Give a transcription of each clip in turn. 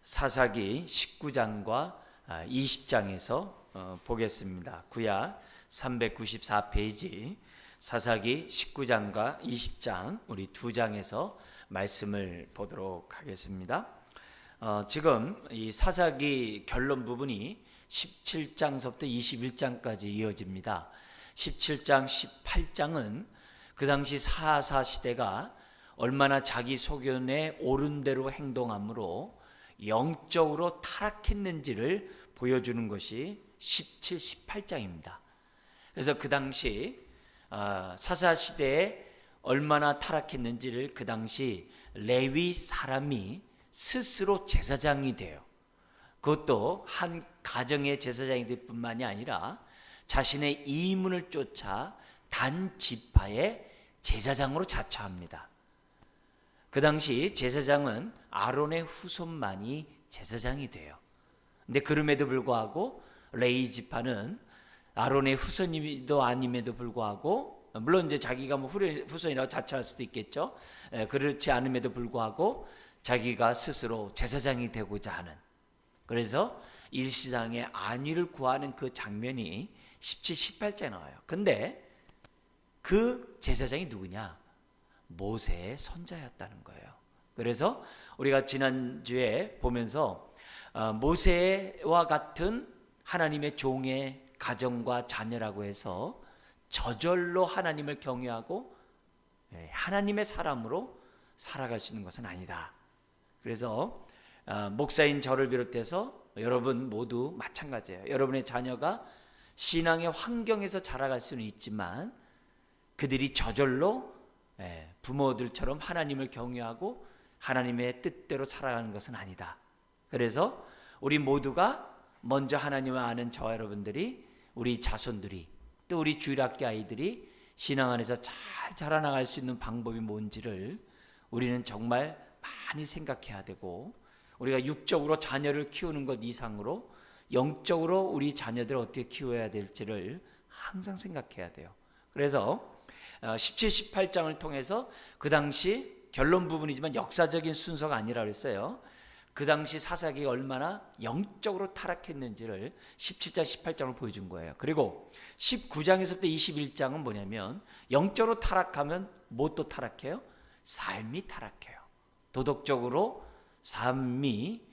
사사기 19장과 20장에서 보겠습니다. 구약 394페이지 사사기 19장과 20장 우리 두 장에서 말씀을 보도록 하겠습니다. 지금 이 사사기 결론 부분이 17장서부터 21장까지 이어집니다. 17장, 18장은 그 당시 사사 시대가 얼마나 자기 소견에 옳은 대로 행동함으로 영적으로 타락했는지를 보여주는 것이 17, 18장입니다. 그래서 그 당시 사사 시대에 얼마나 타락했는지를 그 당시 레위 사람이 스스로 제사장이 돼요. 그것도 한 가정의 제사장이 될 뿐만이 아니라 자신의 이문을 쫓아 단 지파의 제사장으로 자처합니다. 그 당시 제사장은 아론의 후손만이 제사장이 돼요. 근데 그럼에도 불구하고 레위 지파는 아론의 후손이도 아님에도 불구하고, 물론 이제 자기가 뭐 후손이라고 자처할 수도 있겠죠. 그렇지 않음에도 불구하고 자기가 스스로 제사장이 되고자 하는, 그래서 일시장의 안위를 구하는 그 장면이 17, 18장에 나와요. 근데 그 제사장이 누구냐? 모세의 손자였다는 거예요. 그래서 우리가 지난주에 보면서 모세와 같은 하나님의 종의 가정과 자녀라고 해서 저절로 하나님을 경외하고 하나님의 사람으로 살아갈 수 있는 것은 아니다. 그래서 목사인 저를 비롯해서 여러분 모두 마찬가지예요. 여러분의 자녀가 신앙의 환경에서 자라갈 수는 있지만 그들이 저절로 부모들처럼 하나님을 경외하고 하나님의 뜻대로 살아가는 것은 아니다. 그래서 우리 모두가 먼저 하나님을 아는 저와 여러분들이, 우리 자손들이, 또 우리 주일학교 아이들이 신앙 안에서 잘 자라나갈 수 있는 방법이 뭔지를 우리는 정말 많이 생각해야 되고, 우리가 육적으로 자녀를 키우는 것 이상으로 영적으로 우리 자녀들을 어떻게 키워야 될지를 항상 생각해야 돼요. 그래서 17, 18장을 통해서 그 당시 결론 부분이지만 역사적인 순서가 아니라 그랬어요. 그 당시 사사기가 얼마나 영적으로 타락했는지를 17장, 18장을 보여준 거예요. 그리고 19장에서부터 21장은 뭐냐면 영적으로 타락하면 뭐 또 타락해요? 삶이 타락해요. 도덕적으로 삶이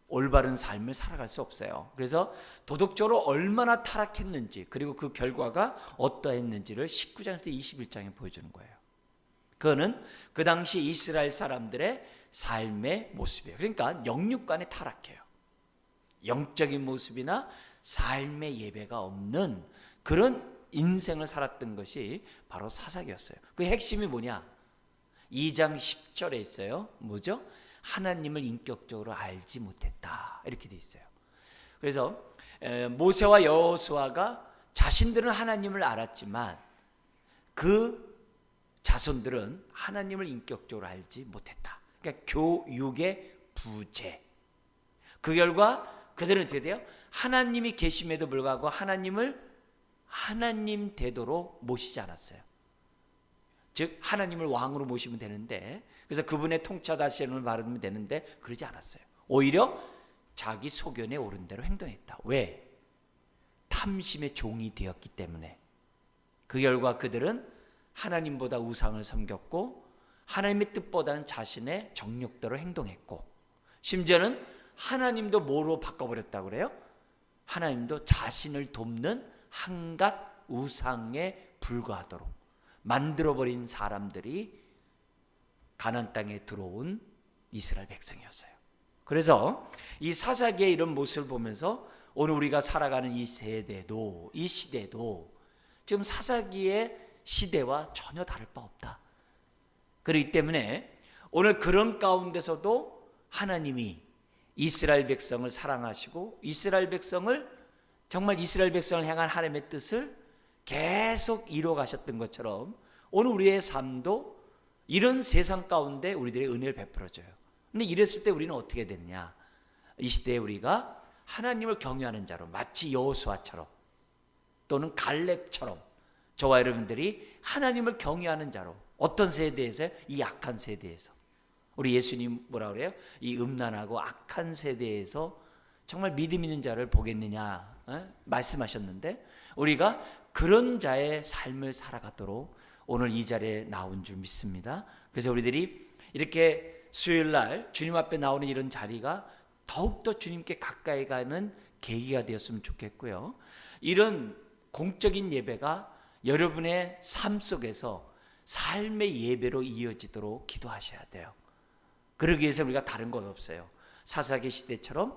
올바른 삶을 살아갈 수 없어요. 그래서 도덕적으로 얼마나 타락했는지, 그리고 그 결과가 어떠했는지를 19장부터 21장에 보여주는 거예요. 그거는 그 당시 이스라엘 사람들의 삶의 모습이에요. 그러니까 영육간에 타락해요. 영적인 모습이나 삶의 예배가 없는 그런 인생을 살았던 것이 바로 사사기였어요. 그 핵심이 뭐냐? 2장 10절에 있어요. 뭐죠? 하나님을 인격적으로 알지 못했다, 이렇게 돼 있어요. 그래서 모세와 여호수아가 자신들은 하나님을 알았지만 그 자손들은 하나님을 인격적으로 알지 못했다. 그러니까 교육의 부재. 그 결과 그들은 어떻게 돼요? 하나님이 계심에도 불구하고 하나님을 하나님 되도록 모시지 않았어요. 즉 하나님을 왕으로 모시면 되는데, 그래서 그분의 통치하시는 바르면 되는데 그러지 않았어요. 오히려 자기 소견에 옳은 대로 행동했다. 왜? 탐심의 종이 되었기 때문에. 그 결과 그들은 하나님보다 우상을 섬겼고 하나님의 뜻보다는 자신의 정욕대로 행동했고, 심지어는 하나님도 뭐로 바꿔버렸다고 그래요? 하나님도 자신을 돕는 한갓 우상에 불과하도록 만들어버린 사람들이 가나안 땅에 들어온 이스라엘 백성이었어요. 그래서 이 사사기의 이런 모습을 보면서 오늘 우리가 살아가는 이 세대도, 이 시대도 지금 사사기의 시대와 전혀 다를 바 없다. 그렇기 때문에 오늘 그런 가운데서도 하나님이 이스라엘 백성을 사랑하시고 이스라엘 백성을, 정말 이스라엘 백성을 향한 하나님의 뜻을 계속 이루어 가셨던 것처럼 오늘 우리의 삶도 이런 세상 가운데 우리들의 은혜를 베풀어줘요. 근데 이랬을 때 우리는 어떻게 됐냐? 이 시대에 우리가 하나님을 경외하는 자로, 마치 여호수아처럼 또는 갈렙처럼 저와 여러분들이 하나님을 경외하는 자로, 어떤 세대에서? 이 약한 세대에서 우리 예수님 뭐라 그래요? 이 음란하고 악한 세대에서 정말 믿음 있는 자를 보겠느냐 말씀하셨는데, 우리가 그런 자의 삶을 살아가도록 오늘 이 자리에 나온 줄 믿습니다. 그래서 우리들이 이렇게 수요일날 주님 앞에 나오는 이런 자리가 더욱더 주님께 가까이 가는 계기가 되었으면 좋겠고요. 이런 공적인 예배가 여러분의 삶 속에서 삶의 예배로 이어지도록 기도하셔야 돼요. 그러기 위해서 우리가 다른 것 없어요. 사사기 시대처럼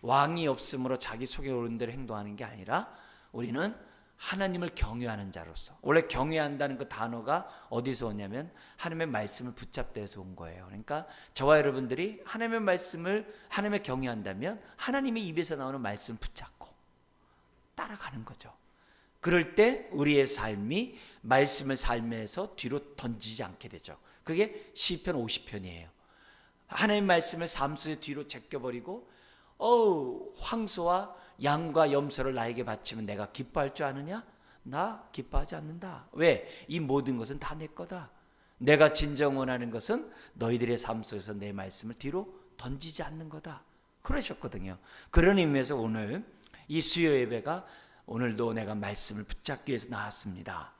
왕이 없으므로 자기 속에 오른 대로 행동하는 게 아니라 우리는 하나님을 경외하는 자로서, 원래 경외한다는 그 단어가 어디서 오냐면 하나님의 말씀을 붙잡대서 온 거예요. 그러니까 저와 여러분들이 하나님의 말씀을, 하나님을 경외한다면 하나님의 입에서 나오는 말씀을 붙잡고 따라가는 거죠. 그럴 때 우리의 삶이 말씀을 삶에서 뒤로 던지지 않게 되죠. 그게 시편 50편이에요. 하나님의 말씀을 삶 속에 뒤로 제껴버리고 황소와 양과 염소를 나에게 바치면 내가 기뻐할 줄 아느냐? 나 기뻐하지 않는다. 왜? 이 모든 것은 다 내 거다. 내가 진정 원하는 것은 너희들의 삶 속에서 내 말씀을 뒤로 던지지 않는 거다. 그러셨거든요. 그런 의미에서 오늘 이 수요 예배가, 오늘도 내가 말씀을 붙잡기 위해서 나왔습니다.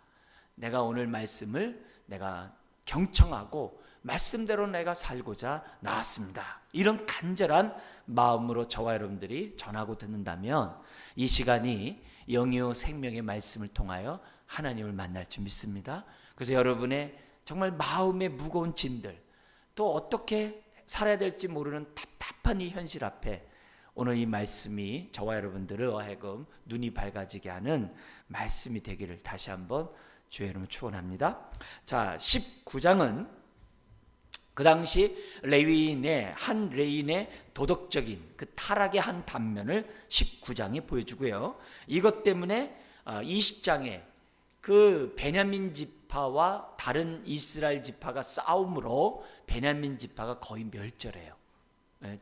내가 오늘 말씀을 내가 경청하고 말씀대로 내가 살고자 나왔습니다. 이런 간절한 마음으로 저와 여러분들이 전하고 듣는다면 이 시간이 영유 생명의 말씀을 통하여 하나님을 만날 줄 믿습니다. 그래서 여러분의 정말 마음의 무거운 짐들, 또 어떻게 살아야 될지 모르는 답답한 이 현실 앞에 오늘 이 말씀이 저와 여러분들을 하여금 눈이 밝아지게 하는 말씀이 되기를 다시 한번 주의 이름으로 축원합니다. 자, 19장은 그 당시 한 레위인의 도덕적인 그 타락의 한 단면을 19장이 보여주고요. 이것 때문에 20장에 그 베냐민 지파와 다른 이스라엘 지파가 싸움으로 베냐민 지파가 거의 멸절해요.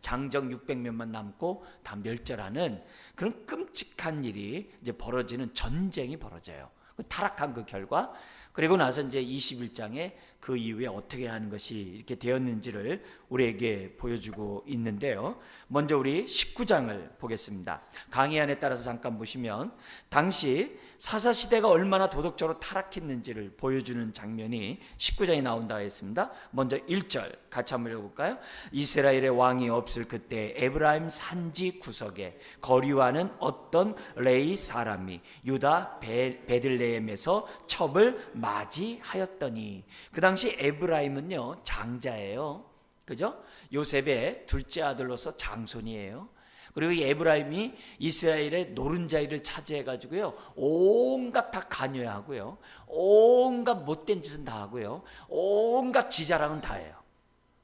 장정 600명만 남고 다 멸절하는 그런 끔찍한 일이 이제 벌어지는 전쟁이 벌어져요. 타락한 그 결과, 그리고 나서 이제 21장에 그 이후에 어떻게 하는 것이 이렇게 되었는지를 우리에게 보여주고 있는데요. 먼저 우리 19장을 보겠습니다. 강의안에 따라서 잠깐 보시면 당시 사사시대가 얼마나 도덕적으로 타락했는지를 보여주는 장면이 19장에 나온다 했습니다. 먼저 1절 같이 한번 읽어볼까요? 이스라엘의 왕이 없을 그때 에브라임 산지 구석에 거류하는 어떤 레위 사람이 유다 베들레헴에서 첩을 맞이하였더니, 그 당시 에브라임은요 장자예요. 그죠? 요셉의 둘째 아들로서 장손이에요. 그리고 이 에브라임이 이스라엘의 노른자이를 차지해가지고요 온갖 다 관여하고요, 온갖 못된 짓은 다 하고요, 온갖 지자랑은 다 해요.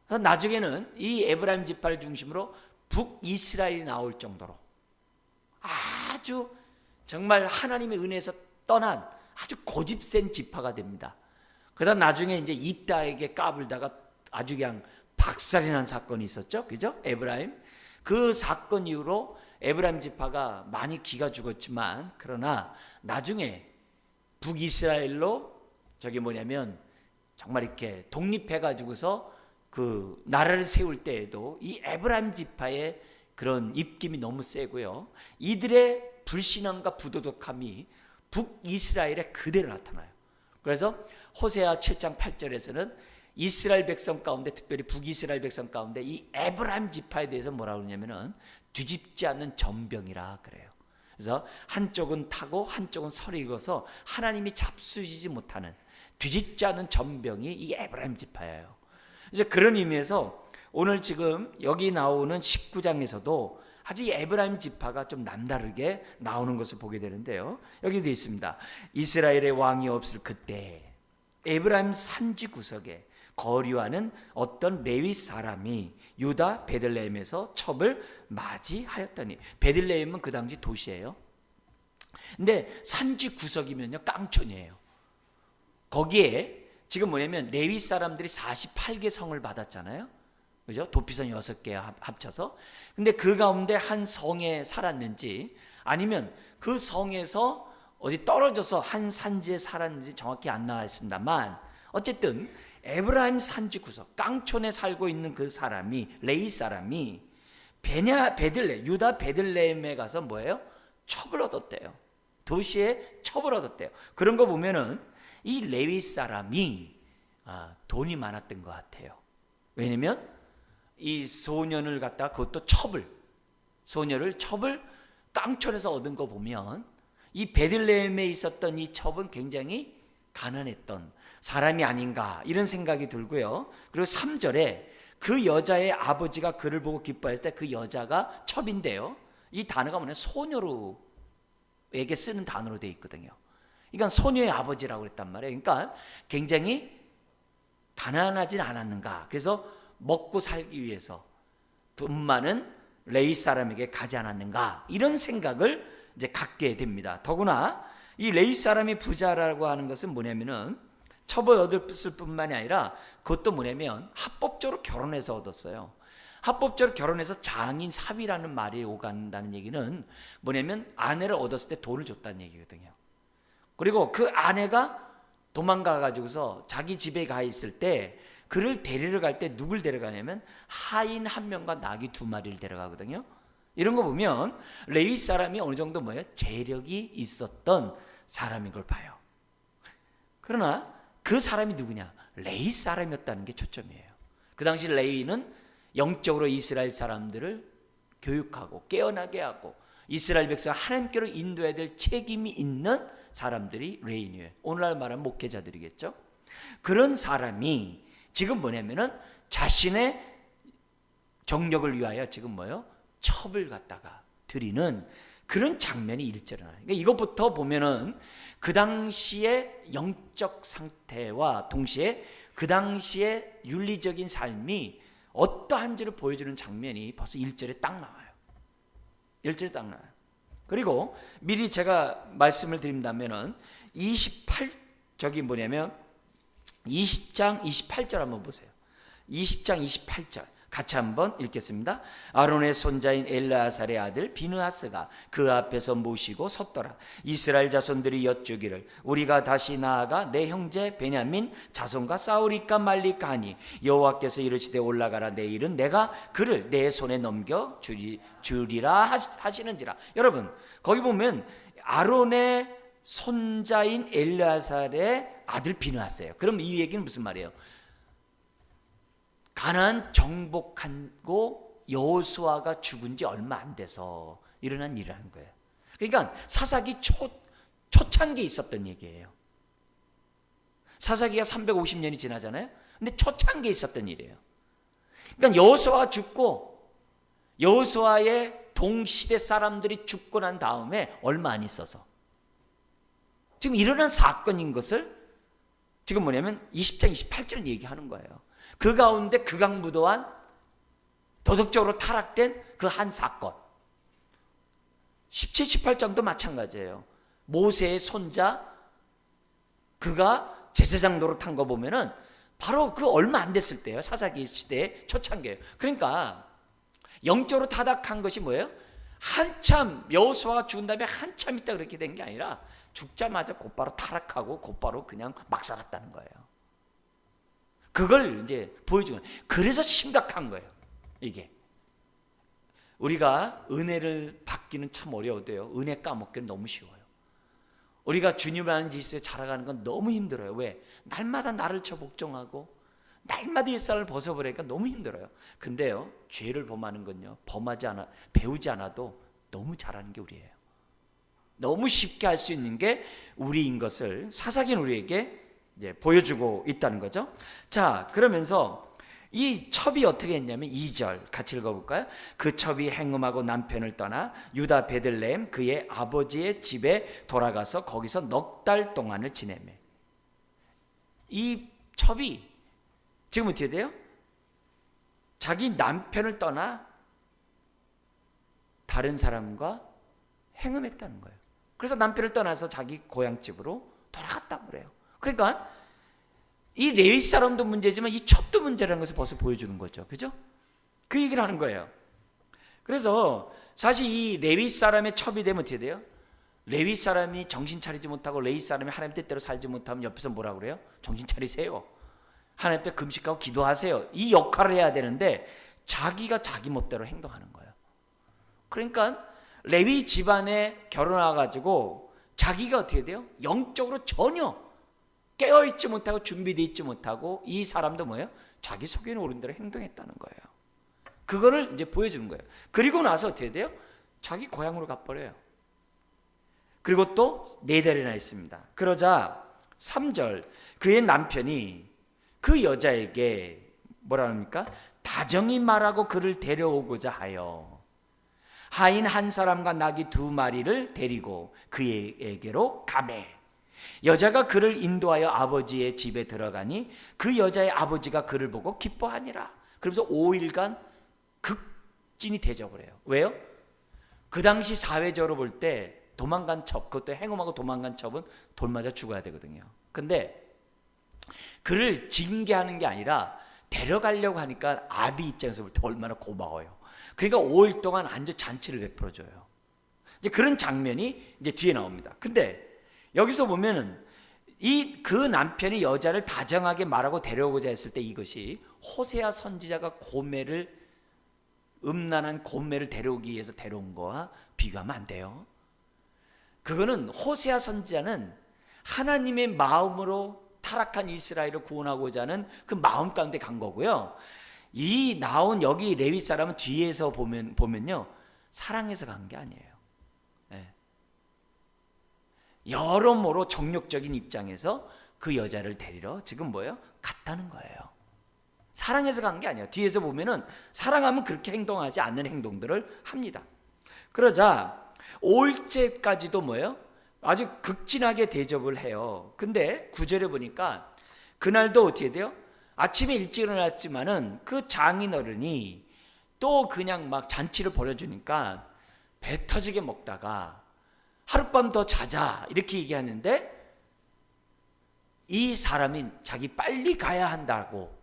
그래서 나중에는 이 에브라임 지파를 중심으로 북이스라엘이 나올 정도로 아주 정말 하나님의 은혜에서 떠난 아주 고집센 지파가 됩니다. 그러다 나중에 이제 입다에게 까불다가 아주 그냥 박살이 난 사건이 있었죠. 그죠? 에브라임. 그 사건 이후로 에브라임 지파가 많이 기가 죽었지만, 그러나 나중에 북이스라엘로 정말 이렇게 독립해가지고서 그 나라를 세울 때에도 이 에브라임 지파의 그런 입김이 너무 세고요, 이들의 불신앙과 부도덕함이 북이스라엘에 그대로 나타나요. 그래서 호세아 7장 8절에서는 이스라엘 백성 가운데, 특별히 북이스라엘 백성 가운데 이 에브라임 지파에 대해서 뭐라고 그러냐면은 뒤집지 않는 전병이라 그래요. 그래서 한쪽은 타고 한쪽은 설익어서 하나님이 잡수시지 못하는 뒤집지 않는 전병이 이 에브라임 지파예요. 이제 그런 의미에서 오늘 지금 여기 나오는 19장에서도 아주 이 에브라임 지파가 좀 남다르게 나오는 것을 보게 되는데요. 여기 되어 있습니다. 이스라엘의 왕이 없을 그때 에브라임 산지 구석에 거류하는 어떤 레위 사람이 유다 베들레헴에서 첩을 맞이하였더니, 베들레헴은 그 당시 도시예요. 근데 산지 구석이면요 깡촌이에요. 거기에 지금 뭐냐면 레위 사람들이 48개 성을 받았잖아요. 그죠? 도피성 6개 합쳐서. 근데 그 가운데 한 성에 살았는지 아니면 그 성에서 어디 떨어져서 한 산지에 살았는지 정확히 안 나와 있습니다만, 어쨌든 에브라임 산지 구석 깡촌에 살고 있는 그 사람이, 레위 사람이 베들레, 유다 베들레헴에 가서 뭐예요? 첩을 얻었대요. 도시에 첩을 얻었대요. 그런 거 보면은 이 레위 사람이 돈이 많았던 것 같아요. 왜냐면 이 소년을 갖다가 그것도 소녀를 첩을 깡촌에서 얻은 거 보면 이 베들레헴에 있었던 이 첩은 굉장히 가난했던 사람이 아닌가 이런 생각이 들고요. 그리고 3절에 그 여자의 아버지가 그를 보고 기뻐했을 때 그 여자가 첩인데요. 이 단어가 뭐냐면 소녀에게 쓰는 단어로 되어 있거든요. 그러니까 소녀의 아버지라고 그랬단 말이에요. 그러니까 굉장히 가난하진 않았는가. 그래서 먹고 살기 위해서 돈 많은 레위 사람에게 가지 않았는가. 이런 생각을 이제 갖게 됩니다. 더구나 이 레위 사람이 부자라고 하는 것은 뭐냐면은 첩을 얻었을 뿐만이 아니라 그것도 뭐냐면 합법적으로 결혼해서 얻었어요. 합법적으로 결혼해서 장인 사위라는 말이 오간다는 얘기는 뭐냐면 아내를 얻었을 때 돈을 줬다는 얘기거든요. 그리고 그 아내가 도망가 가지고서 자기 집에 가 있을 때 그를 데리러 갈 때 누굴 데려가냐면 하인 1명과 나귀 2마리를 데려가거든요. 이런 거 보면 레위 사람이 어느 정도 뭐예요? 재력이 있었던 사람인 걸 봐요. 그러나 그 사람이 누구냐? 레위 사람이었다는 게 초점이에요. 그 당시 레위는 영적으로 이스라엘 사람들을 교육하고 깨어나게 하고 이스라엘 백성을 하나님께로 인도해야 될 책임이 있는 사람들이 레위인이에요. 오늘날 말하면 목회자들이겠죠. 그런 사람이 지금 뭐냐면은 자신의 정력을 위하여 지금 뭐예요? 첩을 갖다가 드리는 그런 장면이 1절에 나와요. 그러니까 이것부터 보면은 그 당시의 영적 상태와 동시에 그 당시의 윤리적인 삶이 어떠한지를 보여주는 장면이 벌써 1절에 딱 나와요. 1절에 딱 나와요. 그리고 미리 제가 말씀을 드린다면은 20장 28절 한번 보세요. 20장 28절 같이 한번 읽겠습니다. 아론의 손자인 엘르아살의 아들 비느하스가 그 앞에서 모시고 섰더라. 이스라엘 자손들이 여쭈기를 우리가 다시 나아가 내 형제 베냐민 자손과 싸우리까 말리까 하니 여호와께서 이르시되 올라가라. 내일은 내가 그를 내 손에 넘겨 주리라 하시는지라. 여러분 거기 보면 아론의 손자인 엘르아살의 아들 비느하스예요. 그럼 이 얘기는 무슨 말이에요? 가나안 정복하고 여호수아가 죽은 지 얼마 안 돼서 일어난 일이라는 거예요. 그러니까 사사기 초창기에 있었던 얘기예요. 사사기가 350년이 지나잖아요. 근데 초창기에 있었던 일이에요. 그러니까 여호수아가 죽고 여호수아의 동시대 사람들이 죽고 난 다음에 얼마 안 있어서 지금 일어난 사건인 것을 지금 뭐냐면 20장 28절은 얘기하는 거예요. 그 가운데 극악무도한 도덕적으로 타락된 그 한 사건 17, 18장도 마찬가지예요. 모세의 손자 그가 제사장 노릇한 거 보면은 바로 그 얼마 안 됐을 때예요. 사사기 시대의 초창기예요. 그러니까 영적으로 타락한 것이 뭐예요? 한참 여호수아가 죽은 다음에 한참 있다 그렇게 된 게 아니라 죽자마자 곧바로 타락하고 곧바로 그냥 막 살았다는 거예요. 그걸 이제 보여주는 거예요. 그래서 심각한 거예요. 이게 우리가 은혜를 받기는 참 어려워도요. 은혜 까먹기는 너무 쉬워요. 우리가 주님이라는 지수에 자라가는 건 너무 힘들어요. 왜? 날마다 나를 쳐 복종하고 날마다 옛사람을 벗어버리니까 너무 힘들어요. 근데요, 죄를 범하는 건요, 배우지 않아도 너무 잘하는 게 우리예요. 너무 쉽게 할 수 있는 게 우리인 것을 사사기는 우리에게 이제 보여주고 있다는 거죠. 자, 그러면서 이 첩이 어떻게 했냐면 2절 같이 읽어볼까요? 그 첩이 행음하고 남편을 떠나 유다 베들레헴 그의 아버지의 집에 돌아가서 거기서 넉 달 동안을 지내매. 이 첩이 지금 어떻게 돼요? 자기 남편을 떠나 다른 사람과 행음했다는 거예요. 그래서 남편을 떠나서 자기 고향집으로 돌아갔다고 그래요. 그러니까 이 레위 사람도 문제지만 이 첩도 문제라는 것을 벌써 보여주는 거죠. 그죠? 그 얘기를 하는 거예요. 그래서 사실 이 레위 사람의 첩이 되면 어떻게 돼요? 레위 사람이 정신 차리지 못하고 레위 사람이 하나님 뜻대로 살지 못하면 옆에서 뭐라고 그래요? 정신 차리세요. 하나님 앞에 금식하고 기도하세요. 이 역할을 해야 되는데 자기가 자기 멋대로 행동하는 거예요. 그러니까 레위 집안에 결혼해가지고 자기가 어떻게 돼요? 영적으로 전혀 깨어있지 못하고 준비되어 있지 못하고 이 사람도 뭐예요? 자기 속에 오른 대로 행동했다는 거예요. 그거를 이제 보여주는 거예요. 그리고 나서 어떻게 돼요? 자기 고향으로 가버려요. 그리고 또 4달이나 있습니다. 그러자 3절 그의 남편이 그 여자에게 뭐라 합니까? 다정히 말하고 그를 데려오고자 하여 하인 한 사람과 나귀 2마리를 데리고 그에게로 가매 여자가 그를 인도하여 아버지의 집에 들어가니 그 여자의 아버지가 그를 보고 기뻐하니라. 그러면서 5일간 극진히 대접을 해요. 왜요? 그 당시 사회적으로 볼 때 도망간 첩, 그것도 행음하고 도망간 첩은 돌 맞아 죽어야 되거든요. 근데 그를 징계하는 게 아니라 데려가려고 하니까 아비 입장에서 볼 때 얼마나 고마워요. 그러니까 5일 동안 안전 잔치를 베풀어줘요. 이제 그런 장면이 이제 뒤에 나옵니다. 근데 여기서 보면은 그 남편이 여자를 다정하게 말하고 데려오고자 했을 때 이것이 호세아 선지자가 음란한 고멜을 데려오기 위해서 데려온 거와 비교하면 안 돼요. 그거는 호세아 선지자는 하나님의 마음으로 타락한 이스라엘을 구원하고자 하는 그 마음 가운데 간 거고요. 이 나온 여기 레위 사람은 뒤에서 보면요 사랑해서 간 게 아니에요. 네. 여러모로 정욕적인 입장에서 그 여자를 데리러 지금 뭐예요? 갔다는 거예요. 사랑해서 간 게 아니에요. 뒤에서 보면은 사랑하면 그렇게 행동하지 않는 행동들을 합니다. 그러자 5일째까지도 뭐예요? 아주 극진하게 대접을 해요. 근데 9절에 보니까 그날도 어떻게 돼요? 아침에 일찍 일어났지만은 그 장인어른이 또 그냥 막 잔치를 벌여주니까 배 터지게 먹다가 하룻밤 더 자자 이렇게 얘기하는데 이 사람이 자기 빨리 가야 한다고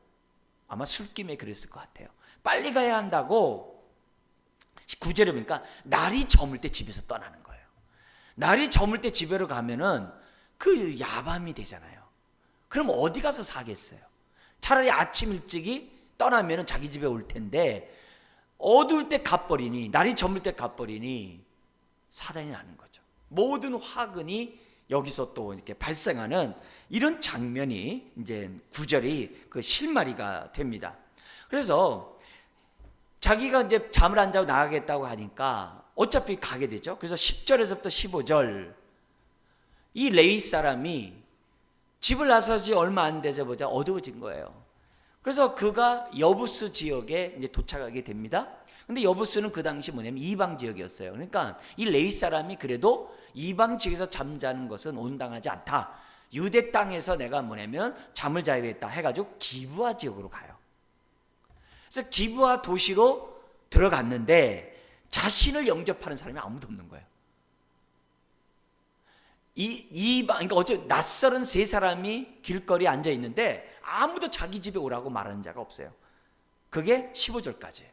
아마 술김에 그랬을 것 같아요. 빨리 가야 한다고 9절에 보니까 날이 저물 때 집에서 떠나는 거예요. 날이 저물 때 집으로 가면은 그 야밤이 되잖아요. 그럼 어디 가서 사겠어요? 차라리 아침 일찍이 떠나면은 자기 집에 올 텐데 어두울 때 가버리니 날이 저물 때 가버리니 사단이 나는 거죠. 모든 화근이 여기서 또 이렇게 발생하는 이런 장면이 이제 9절이 그 실마리가 됩니다. 그래서 자기가 이제 잠을 안 자고 나가겠다고 하니까 어차피 가게 되죠. 그래서 10절에서부터 15절 이 레위 사람이 집을 나서지 얼마 안 돼서 보자 어두워진 거예요. 그래서 그가 여부스 지역에 이제 도착하게 됩니다. 근데 여부스는 그 당시 뭐냐면 이방 지역이었어요. 그러니까 이 레위 사람이 그래도 이방 지역에서 잠자는 것은 온당하지 않다. 유대 땅에서 내가 뭐냐면 잠을 자야겠다 해가지고 기브아 지역으로 가요. 그래서 기브아 도시로 들어갔는데 자신을 영접하는 사람이 아무도 없는 거예요. 그러니까 어째 낯설은 3사람이 길거리에 앉아 있는데 아무도 자기 집에 오라고 말하는 자가 없어요. 그게 15절까지예요.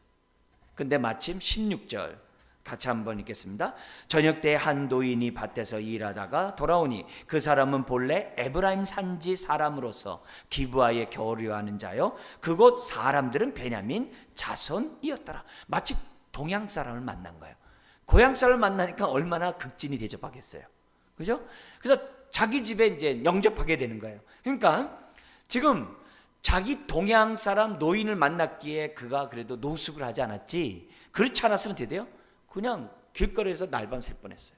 근데 마침 16절 같이 한번 읽겠습니다. 저녁 때 한 노인이 밭에서 일하다가 돌아오니 그 사람은 본래 에브라임 산지 사람으로서 기브아에 거류하는 자요 그곳 사람들은 베냐민 자손이었더라. 마치 동양 사람을 만난 거예요. 고향 사람을 만나니까 얼마나 극진히 대접하겠어요. 그죠? 그래서 자기 집에 이제 영접하게 되는 거예요. 그러니까 지금 자기 동양 사람 노인을 만났기에 그가 그래도 노숙을 하지 않았지 그렇지 않았으면 어떻게 돼요? 그냥 길거리에서 날밤 샐 뻔했어요.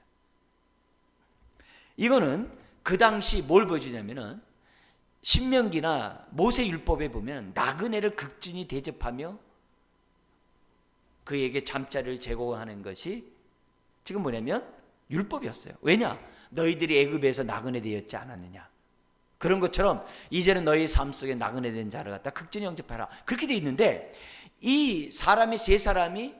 이거는 그 당시 뭘 보여주냐면은 신명기나 모세율법에 보면 나그네를 극진히 대접하며 그에게 잠자리를 제공하는 것이 지금 뭐냐면 율법이었어요. 왜냐? 너희들이 애굽에서 나그네 되었지 않았느냐. 그런 것처럼 이제는 너희 삶 속에 나그네 된 자를 갖다 극진히 영접하라. 그렇게 돼 있는데 이 사람이 3사람이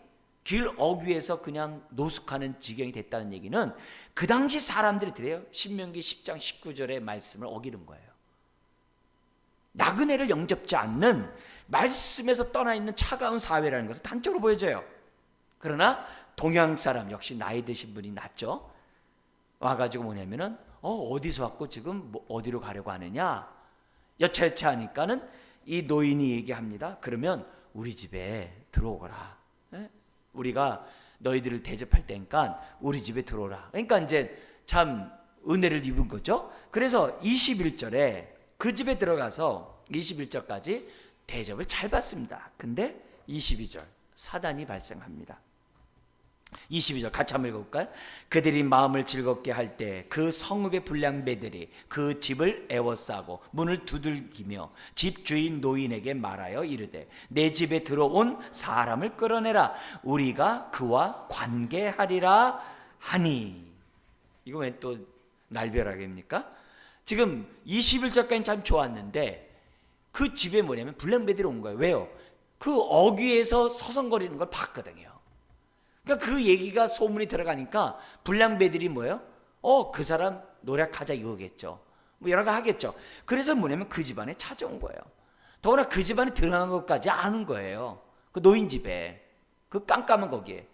길 어귀에서 그냥 노숙하는 지경이 됐다는 얘기는 그 당시 사람들이 그래요. 신명기 10장 19절의 말씀을 어기는 거예요. 나그네를 영접지 않는 말씀에서 떠나 있는 차가운 사회라는 것을 단적으로 보여줘요. 그러나 동양 사람 역시 나이 드신 분이 낫죠. 와가지고 뭐냐면은 어디서 왔고 지금 어디로 가려고 하느냐 여차여차 하니까는 이 노인이 얘기합니다. 그러면 우리 집에 들어오거라. 우리가 너희들을 대접할 테니까 우리 집에 들어오라. 그러니까 이제 참 은혜를 입은 거죠. 그래서 21절에 그 집에 들어가서 21절까지 대접을 잘 받습니다. 근데 22절 사단이 발생합니다. 22절 같이 한번 읽어볼까요? 그들이 마음을 즐겁게 할 때 그 성읍의 불량배들이 그 집을 애워싸고 문을 두들기며 집 주인 노인에게 말하여 이르되 내 집에 들어온 사람을 끌어내라. 우리가 그와 관계하리라 하니. 이거 왜 또 날벼락입니까? 지금 21절까지는 참 좋았는데 그 집에 뭐냐면 불량배들이 온 거예요. 왜요? 그 어귀에서 서성거리는 걸 봤거든요. 그러니까 그 얘기가 소문이 들어가니까 불량배들이 뭐예요? 그 사람 노력하자 이거겠죠. 뭐 여러 가지 하겠죠. 그래서 뭐냐면 그 집안에 찾아온 거예요. 더구나 그 집안에 들어간 것까지 아는 거예요. 그 노인 집에, 그 깜깜한 거기에.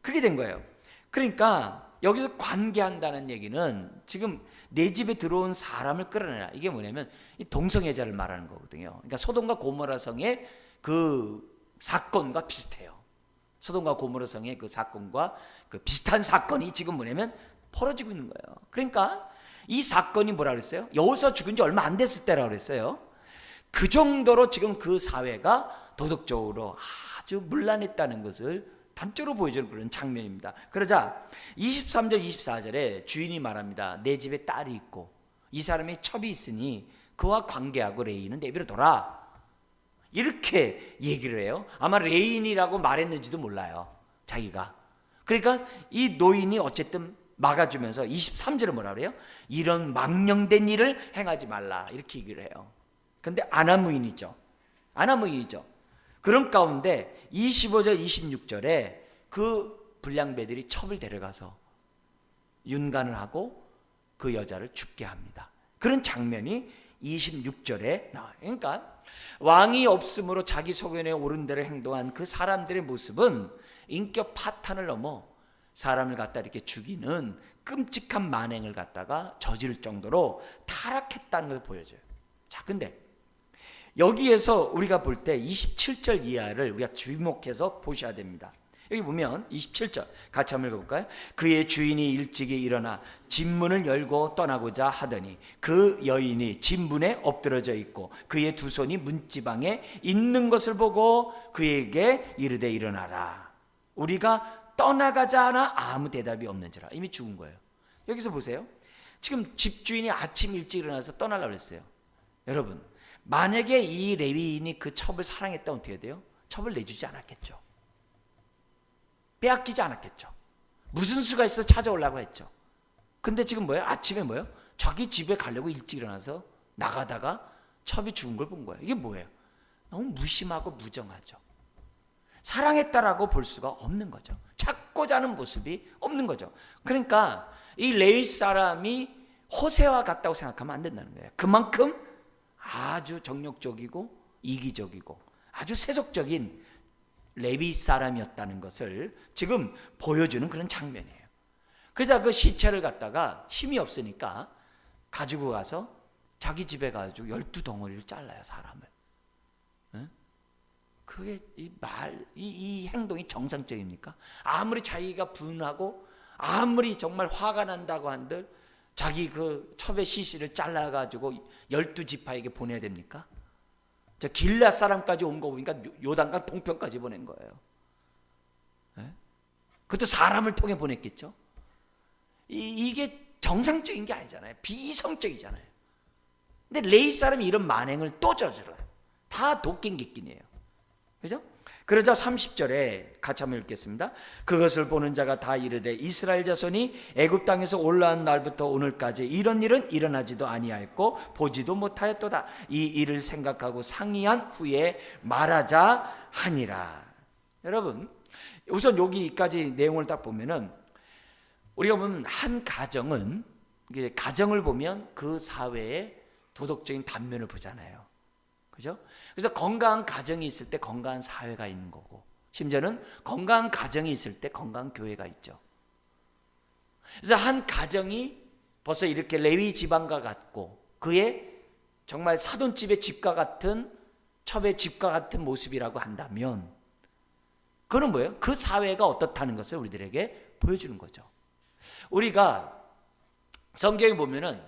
그렇게 된 거예요. 그러니까 여기서 관계한다는 얘기는 지금 내 집에 들어온 사람을 끌어내라. 이게 뭐냐면 이 동성애자를 말하는 거거든요. 그러니까 소돔과 고모라 성의 그 사건과 비슷해요. 소돔과 고모라 성의 그 사건과 그 비슷한 사건이 지금 뭐냐면 벌어지고 있는 거예요. 그러니까 이 사건이 뭐라 그랬어요? 여호수아 죽은 지 얼마 안 됐을 때라고 그랬어요. 그 정도로 지금 그 사회가 도덕적으로 아주 문란했다는 것을 단적으로 보여주는 그런 장면입니다. 그러자 23절 24절에 주인이 말합니다. 내 집에 딸이 있고 이 사람의 첩이 있으니 그와 관계하고 레이는 내비로 둬라. 이렇게 얘기를 해요. 아마 레인이라고 말했는지도 몰라요. 자기가. 그러니까 이 노인이 어쨌든 막아주면서 23절에 뭐라 그래요? 이런 망령된 일을 행하지 말라. 이렇게 얘기를 해요. 근데 아나무인이죠. 아나무인이죠. 그런 가운데 25절 26절에 그 불량배들이 첩을 데려가서 윤관을 하고 그 여자를 죽게 합니다. 그런 장면이 26절에 나와요. 그러니까 왕이 없으므로 자기 소견에 옳은 대로 행동한 그 사람들의 모습은 인격 파탄을 넘어 사람을 갖다 이렇게 죽이는 끔찍한 만행을 갖다가 저지를 정도로 타락했다는 걸 보여줘요. 자, 근데 여기에서 우리가 볼 때 27절 이하를 우리가 주목해서 보셔야 됩니다. 여기 보면 27절 같이 한번 읽어볼까요? 그의 주인이 일찍이 일어나 집문을 열고 떠나고자 하더니 그 여인이 집문에 엎드러져 있고 그의 두 손이 문지방에 있는 것을 보고 그에게 이르되 일어나라. 우리가 떠나가자 하나 아무 대답이 없는지라. 이미 죽은 거예요. 여기서 보세요. 지금 집주인이 아침 일찍 일어나서 떠나려고 했어요. 여러분, 만약에 이 레위인이 그 첩을 사랑했다면 어떻게 돼요? 첩을 내주지 않았겠죠. 빼앗기지 않았겠죠. 무슨 수가 있어 찾아오려고 했죠. 근데 지금 뭐예요? 아침에 뭐예요? 자기 집에 가려고 일찍 일어나서 나가다가 첩이 죽은 걸 본 거예요. 이게 뭐예요? 너무 무심하고 무정하죠. 사랑했다라고 볼 수가 없는 거죠. 찾고자 하는 모습이 없는 거죠. 그러니까 이 레위 사람이 호세와 같다고 생각하면 안 된다는 거예요. 그만큼 아주 정욕적이고 이기적이고 아주 세속적인 레위 사람이었다는 것을 지금 보여주는 그런 장면이에요. 그래서 그 시체를 갖다가 힘이 없으니까 가지고 가서 자기 집에 가지고 12덩어리를 잘라요, 사람을. 그게 이 행동이 정상적입니까? 아무리 자기가 분하고 아무리 정말 화가 난다고 한들 자기 그 첩의 시신을 잘라가지고 12지파에게 보내야 됩니까? 저 길앗 사람까지 온 거 보니까 요단강 동편까지 보낸 거예요. 그것도 사람을 통해 보냈겠죠. 이게 정상적인 게 아니잖아요. 비이성적이잖아요. 근데 레위 사람이 이런 만행을 또 저질러요. 다 도끼기끼니에요. 그죠? 그러자 30절에 같이 한번 읽겠습니다. 그것을 보는 자가 다 이르되 이스라엘 자손이 애굽 땅에서 올라온 날부터 오늘까지 이런 일은 일어나지도 아니하였고 보지도 못하였도다. 이 일을 생각하고 상의한 후에 말하자 하니라. 여러분, 우선 여기까지 내용을 딱 보면은 우리가 보면 한 가정은 가정을 보면 그 사회의 도덕적인 단면을 보잖아요. 그죠? 그래서 건강한 가정이 있을 때 건강한 사회가 있는 거고, 심지어는 건강한 가정이 있을 때 건강한 교회가 있죠. 그래서 한 가정이 벌써 이렇게 레위 지방과 같고 그의 정말 사돈집의 집과 같은 첩의 집과 같은 모습이라고 한다면 그건 뭐예요? 그 사회가 어떻다는 것을 우리들에게 보여주는 거죠. 우리가 성경에 보면은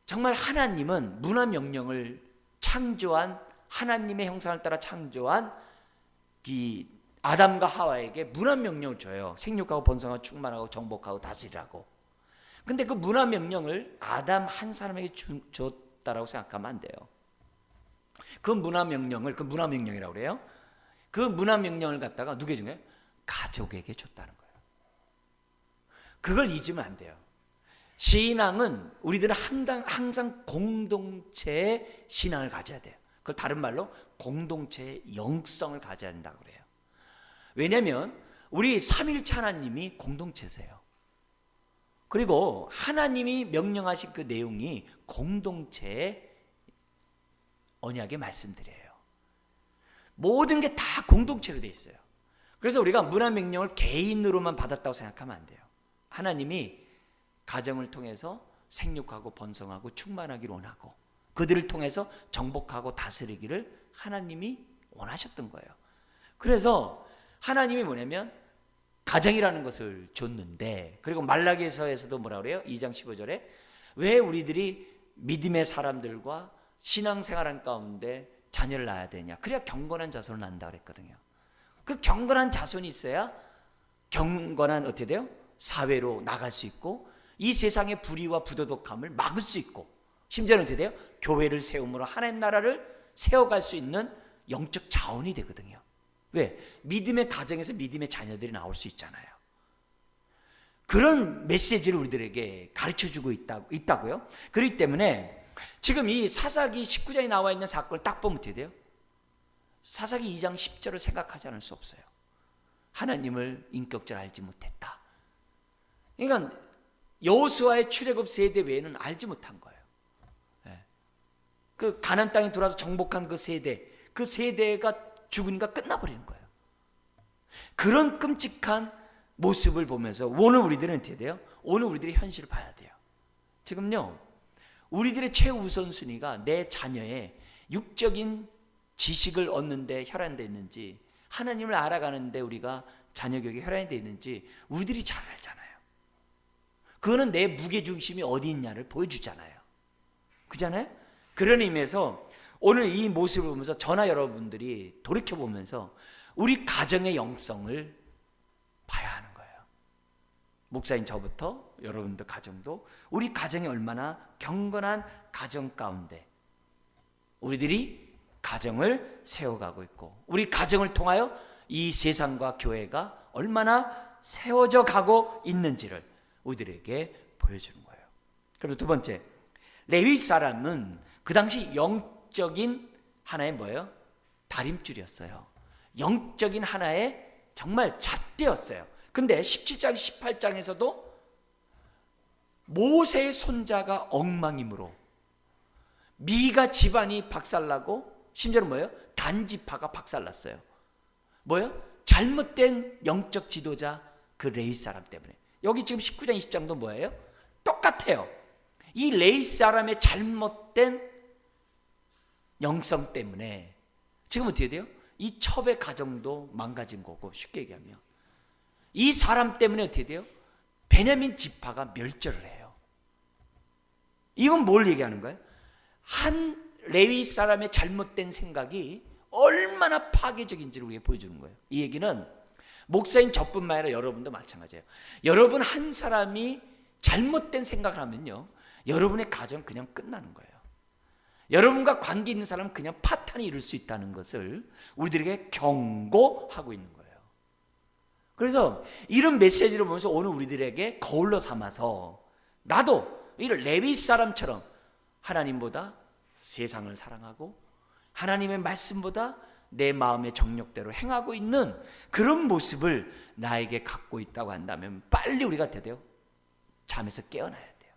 정말 하나님은 문화 명령을 창조한, 하나님의 형상을 따라 창조한 이 아담과 하와에게 문화 명령을 줘요. 생육하고 번성하고 충만하고 정복하고 다스리라고. 근데 그 문화 명령을 아담 한 사람에게 줬다라고 생각하면 안 돼요. 그 문화 명령이라고 그래요. 그 문화 명령을 갖다가 누구에게 준 거예요? 가족에게 줬다는 거예요. 그걸 잊으면 안 돼요. 신앙은 우리들은 항상 공동체의 신앙을 가져야 돼요. 그걸 다른 말로 공동체의 영성을 가져야 된다고 그래요. 왜냐하면 우리 삼위일체 하나님이 공동체세요. 그리고 하나님이 명령하신 그 내용이 공동체의 언약의 말씀들이에요. 모든 게 다 공동체로 되어 있어요. 그래서 우리가 문화 명령을 개인으로만 받았다고 생각하면 안 돼요. 하나님이 가정을 통해서 생육하고 번성하고 충만하기를 원하고 그들을 통해서 정복하고 다스리기를 하나님이 원하셨던 거예요. 그래서 하나님이 뭐냐면 가정이라는 것을 줬는데, 그리고 말라기서에서도 뭐라 그래요? 2장 15절에 왜 우리들이 믿음의 사람들과 신앙생활한 가운데 자녀를 낳아야 되냐? 그래야 경건한 자손을 낳는다 그랬거든요. 그 경건한 자손이 있어야 경건한 어떻게 돼요? 사회로 나갈 수 있고 이 세상의 불의와 부도덕함을 막을 수 있고 심지어는 어떻게 돼요? 교회를 세움으로 하나님 나라를 세워갈 수 있는 영적 자원이 되거든요. 왜? 믿음의 가정에서 믿음의 자녀들이 나올 수 있잖아요. 그런 메시지를 우리들에게 가르쳐주고 있다고요. 그렇기 때문에 지금 이 사사기 19장에 나와 있는 사건을 딱 보면 어떻게 돼요? 사사기 2장 10절을 생각하지 않을 수 없어요. 하나님을 인격적으로 알지 못했다. 그러니까 여호수아의 출애굽 세대 외에는 알지 못한 거예요. 그 가나안 땅에 들어와서 정복한 그 세대가 죽으니까 끝나버리는 거예요. 그런 끔찍한 모습을 보면서 오늘 우리들은 어떻게 돼요? 오늘 우리들이 현실을 봐야 돼요. 지금요, 우리들의 최우선순위가 내 자녀의 육적인 지식을 얻는데 혈안되어 있는지, 하나님을 알아가는데 우리가 자녀 교육에 혈안되어 있는지 우리들이 잘 알잖아요. 그거는 내 무게중심이 어디 있냐를 보여주잖아요. 그잖아요? 그런 의미에서 오늘 이 모습을 보면서 저나 여러분들이 돌이켜보면서 우리 가정의 영성을 봐야 하는 거예요. 목사인 저부터 여러분들 가정도 우리 가정이 얼마나 경건한 가정 가운데 우리들이 가정을 세워가고 있고 우리 가정을 통하여 이 세상과 교회가 얼마나 세워져 가고 있는지를 우리들에게 보여주는 거예요. 그리고 두 번째, 레위 사람은 그 당시 영적인 하나의 뭐예요? 다림줄이었어요. 영적인 하나의 정말 잣대였어요. 근데 17장 18장에서도 모세의 손자가 엉망이므로 미가 집안이 박살나고 심지어는 뭐예요? 단지파가 박살났어요. 뭐예요? 잘못된 영적 지도자 그 레위 사람 때문에. 여기 지금 19장 20장도 뭐예요? 똑같아요. 이 레위 사람의 잘못된 영성 때문에 지금 어떻게 돼요? 이 첩의 가정도 망가진 거고, 쉽게 얘기하면 이 사람 때문에 어떻게 돼요? 베냐민 지파가 멸절을 해요. 이건 뭘 얘기하는 거예요? 한 레위 사람의 잘못된 생각이 얼마나 파괴적인지를 우리에게 보여주는 거예요. 이 얘기는 목사인 저뿐만 아니라 여러분도 마찬가지예요. 여러분 한 사람이 잘못된 생각을 하면요, 여러분의 가정 그냥 끝나는 거예요. 여러분과 관계 있는 사람은 그냥 파탄이 이룰 수 있다는 것을 우리들에게 경고하고 있는 거예요. 그래서 이런 메시지를 보면서 오늘 우리들에게 거울로 삼아서 나도 이런 레위 사람처럼 하나님보다 세상을 사랑하고 하나님의 말씀보다 내 마음의 정욕대로 행하고 있는 그런 모습을 나에게 갖고 있다고 한다면 빨리 우리가 어떻게 돼요? 잠에서 깨어나야 돼요.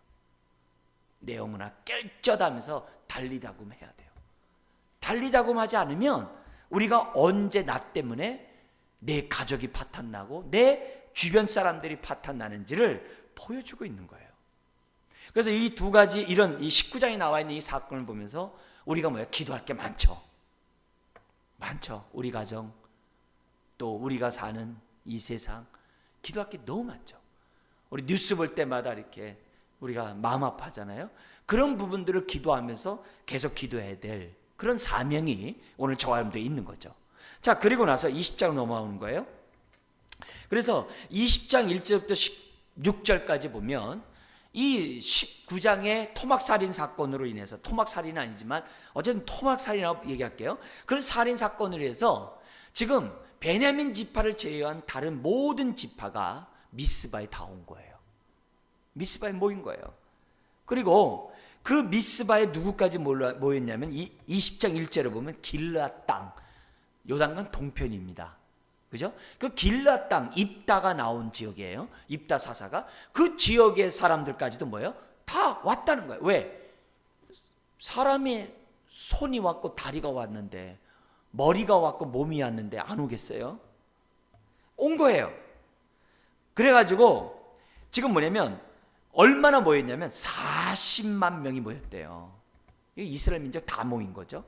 내 영혼아 깰쩌다면서 달리다금 해야 돼요. 달리다금 하지 않으면 우리가 언제 나 때문에 내 가족이 파탄나고 내 주변 사람들이 파탄나는지를 보여주고 있는 거예요. 그래서 이 두 가지 이런 이 19장에 나와 있는 이 사건을 보면서 우리가 뭐야? 기도할 게 많죠. 많죠. 우리 가정, 또 우리가 사는 이 세상 기도할 게 너무 많죠. 우리 뉴스 볼 때마다 이렇게 우리가 마음 아파하잖아요. 그런 부분들을 기도하면서 계속 기도해야 될 그런 사명이 오늘 저와 여러분들이 있는 거죠. 자, 그리고 나서 20장 넘어오는 거예요. 그래서 20장 1절부터 16절까지 보면 이 19장의 토막살인 사건으로 인해서, 토막살인은 아니지만 어쨌든 토막살인이라고 얘기할게요. 그런 살인 사건으로 해서 지금 베냐민 지파를 제외한 다른 모든 지파가 미스바에 다 온 거예요. 미스바에 모인 거예요. 그리고 그 미스바에 누구까지 모였냐면 20장 1절에 보면 길르앗 땅, 요단강 동편입니다. 그죠? 그 길르앗 땅, 입다가 나온 지역이에요. 입다 사사가 그 지역의 사람들까지도 뭐예요? 다 왔다는 거예요. 왜? 사람의 손이 왔고 다리가 왔는데, 머리가 왔고 몸이 왔는데 안 오겠어요? 온 거예요. 그래가지고 지금 뭐냐면 얼마나 모였냐면 40만 명이 모였대요. 이스라엘 민족 다 모인 거죠.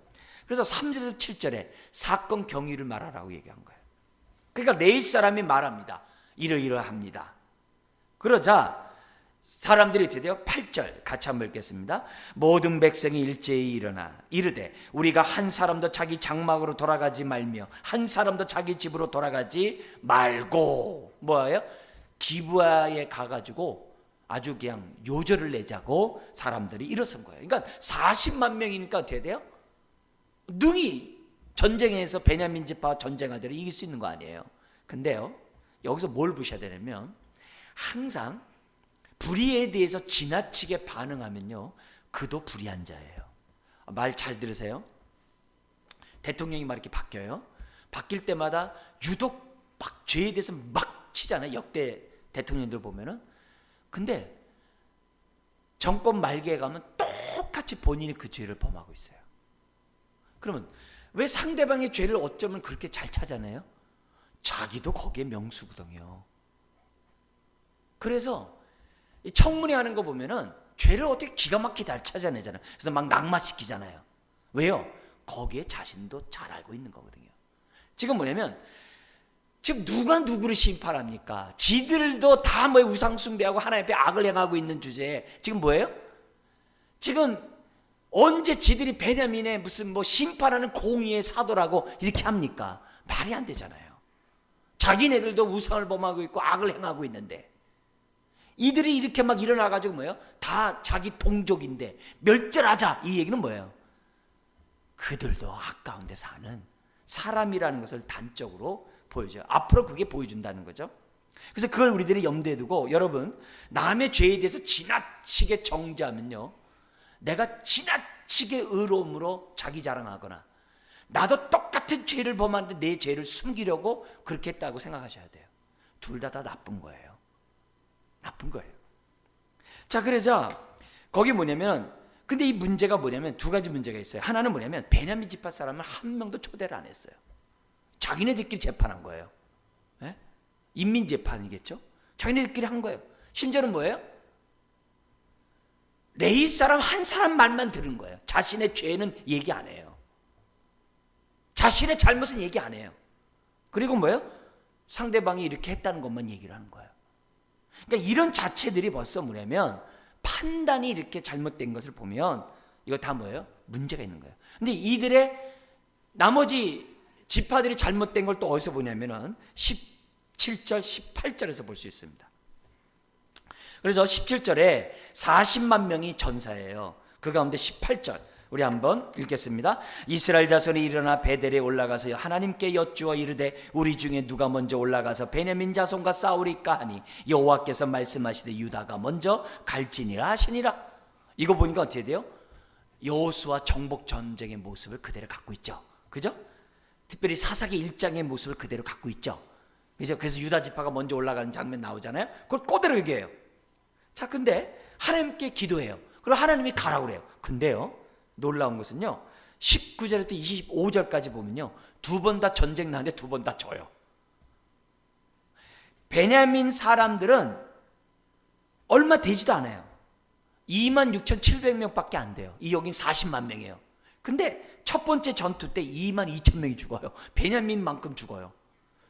그래서 3절에서 7절에 사건 경위를 말하라고 얘기한 거예요. 그러니까 레위 사람이 말합니다. 이러이러합니다. 그러자 사람들이 드디어 8절 같이 한번 읽겠습니다. 모든 백성이 일제히 일어나 이르되 우리가 한 사람도 자기 장막으로 돌아가지 말며 한 사람도 자기 집으로 돌아가지 말고, 뭐예요? 기브아에 가가지고 아주 그냥 요절을 내자고 사람들이 일어선 거예요. 그러니까 40만 명이니까 어떻게 돼요? 능히 전쟁에서 베냐민 지파와 전쟁하더라도 이길 수 있는 거 아니에요. 근데요, 여기서 뭘 보셔야 되냐면 항상 불의에 대해서 지나치게 반응하면요, 그도 불의한 자예요. 말 잘 들으세요. 대통령이 막 이렇게 바뀌어요. 바뀔 때마다 유독 막 죄에 대해서 막 치잖아요. 역대 대통령들 보면은. 근데 정권 말기에 가면 똑같이 본인이 그 죄를 범하고 있어요. 그러면 왜 상대방의 죄를 어쩌면 그렇게 잘 찾아내요? 자기도 거기에 명수거든요. 그래서 청문회 하는 거 보면은 죄를 어떻게 기가 막히게 잘 찾아내잖아요. 그래서 막 낙마시키잖아요. 왜요? 거기에 자신도 잘 알고 있는 거거든요. 지금 뭐냐면 지금 누가 누구를 심판합니까? 지들도 다 뭐 우상 숭배하고 하나님 앞에 악을 행하고 있는 주제에 지금 뭐예요? 지금 언제 지들이 베냐민의 무슨 뭐 심판하는 공의의 사도라고 이렇게 합니까? 말이 안 되잖아요. 자기네들도 우상을 범하고 있고 악을 행하고 있는데 이들이 이렇게 막 일어나가지고 뭐예요? 다 자기 동족인데 멸절하자, 이 얘기는 뭐예요? 그들도 악 가운데 사는 사람이라는 것을 단적으로 보여줘요. 앞으로 그게 보여준다는 거죠. 그래서 그걸 우리들이 염두에 두고, 여러분, 남의 죄에 대해서 지나치게 정죄하면요, 내가 지나치게 의로움으로 자기 자랑하거나 나도 똑같은 죄를 범하는데 내 죄를 숨기려고 그렇게 했다고 생각하셔야 돼요. 둘 다 나쁜 거예요. 나쁜 거예요. 자, 그래서 거기 뭐냐면, 근데 이 문제가 뭐냐면 두 가지 문제가 있어요. 하나는 뭐냐면 베냐민 지파 사람은 한 명도 초대를 안 했어요. 자기네들끼리 재판한 거예요. 네? 인민 재판이겠죠. 자기네들끼리 한 거예요. 심지어는 뭐예요? 레위 사람 한 사람 말만 들은 거예요. 자신의 죄는 얘기 안 해요. 자신의 잘못은 얘기 안 해요. 그리고 뭐예요? 상대방이 이렇게 했다는 것만 얘기를 하는 거예요. 그러니까 이런 자체들이 벌써 뭐냐면 판단이 이렇게 잘못된 것을 보면 이거 다 뭐예요? 문제가 있는 거예요. 근데 이들의 나머지 지파들이 잘못된 걸 또 어디서 보냐면은 17절, 18절에서 볼 수 있습니다. 그래서 17절에 40만 명이 전사예요. 그 가운데 18절 우리 한번 읽겠습니다. 이스라엘 자손이 일어나 베델에 올라가서 하나님께 여쭈어 이르되 우리 중에 누가 먼저 올라가서 베냐민 자손과 싸우리까 하니 여호와께서 말씀하시되 유다가 먼저 갈지니라 하시니라. 이거 보니까 어떻게 돼요? 여호수아 정복 전쟁의 모습을 그대로 갖고 있죠. 그죠? 특별히 사사기 1장의 모습을 그대로 갖고 있죠. 그래서 유다 지파가 먼저 올라가는 장면 나오잖아요. 그걸 그대로 얘기해요. 자, 근데 하나님께 기도해요. 그리고 하나님이 가라고 그래요. 근데요, 놀라운 것은요, 19절부터 25절까지 보면요, 두 번 다 전쟁 나는데 두 번 다 져요. 베냐민 사람들은 얼마 되지도 않아요. 26,700명밖에 안 돼요. 이 여긴 40만 명이에요. 근데 첫 번째 전투 때 2만 2천 명이 죽어요. 베냐민만큼 죽어요.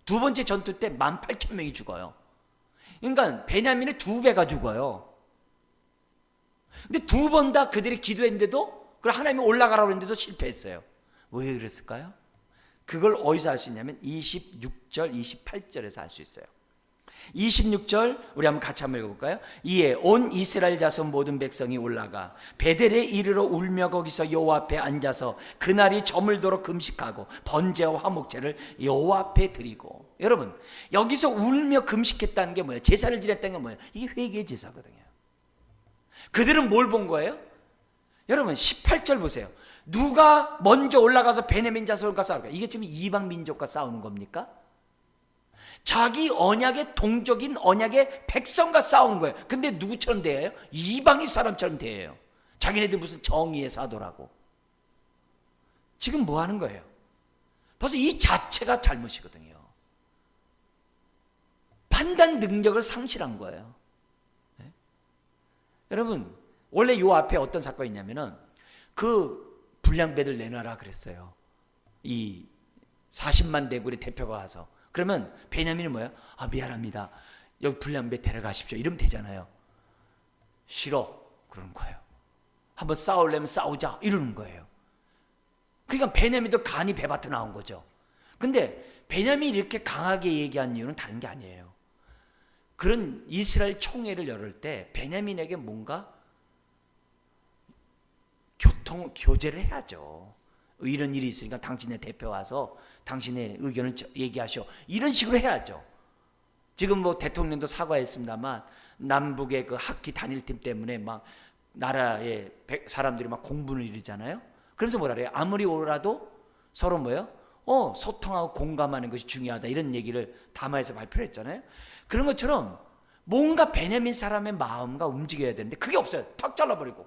두 번째 전투 때 1만 8천 명이 죽어요. 그러니까 베냐민의 2배가 죽어요. 근데 두 번 다 그들이 기도했는데도, 그걸 하나님이 올라가라고 했는데도 실패했어요. 왜 그랬을까요? 그걸 어디서 알 수 있냐면 26절, 28절에서 알 수 있어요. 26절 우리 한번 같이 한번 읽어볼까요? 이에 온 이스라엘 자손 모든 백성이 올라가 베델에 이르러 울며 거기서 여호와 앞에 앉아서 그날이 저물도록 금식하고 번제와 화목제를 여호와 앞에 드리고. 여러분, 여기서 울며 금식했다는 게 뭐예요? 제사를 드렸다는 게 뭐예요? 이게 회개의 제사거든요. 그들은 뭘 본 거예요? 여러분 18절 보세요. 누가 먼저 올라가서 베냐민 자손과 싸울까? 이게 지금 이방 민족과 싸우는 겁니까? 자기 언약의 동족인 언약의 백성과 싸우는 거예요. 근데 누구처럼 대해요? 이방인 사람처럼 대해요. 자기네들 무슨 정의의 사도라고. 지금 뭐 하는 거예요? 벌써 이 자체가 잘못이거든요. 판단 능력을 상실한 거예요. 네? 여러분, 원래 요 앞에 어떤 사건이 있냐면은 그 불량배들 내놔라 그랬어요. 이 40만 대군의 대표가 와서. 그러면 베냐민이 뭐예요? 아, 미안합니다. 여기 불량배 데려가십시오. 이러면 되잖아요. 싫어. 그러는 거예요. 한번 싸우려면 싸우자. 이러는 거예요. 그러니까 베냐민도 간이 배밭에 나온 거죠. 근데 베냐민이 이렇게 강하게 얘기한 이유는 다른 게 아니에요. 그런 이스라엘 총회를 열을 때 베냐민에게 뭔가 교제를 해야죠. 이런 일이 있으니까 당신의 대표 와서 당신의 의견을 얘기하셔. 이런 식으로 해야죠. 지금 뭐 대통령도 사과했습니다만 남북의 그 학기 단일팀 때문에 막 나라의 사람들이 막 공분을 일으잖아요. 그래서 뭐라 그래요? 아무리 오라도 서로 뭐예요? 소통하고 공감하는 것이 중요하다. 이런 얘기를 담화에서 발표를 했잖아요. 그런 것처럼 뭔가 베냐민 사람의 마음과 움직여야 되는데 그게 없어요. 탁 잘라버리고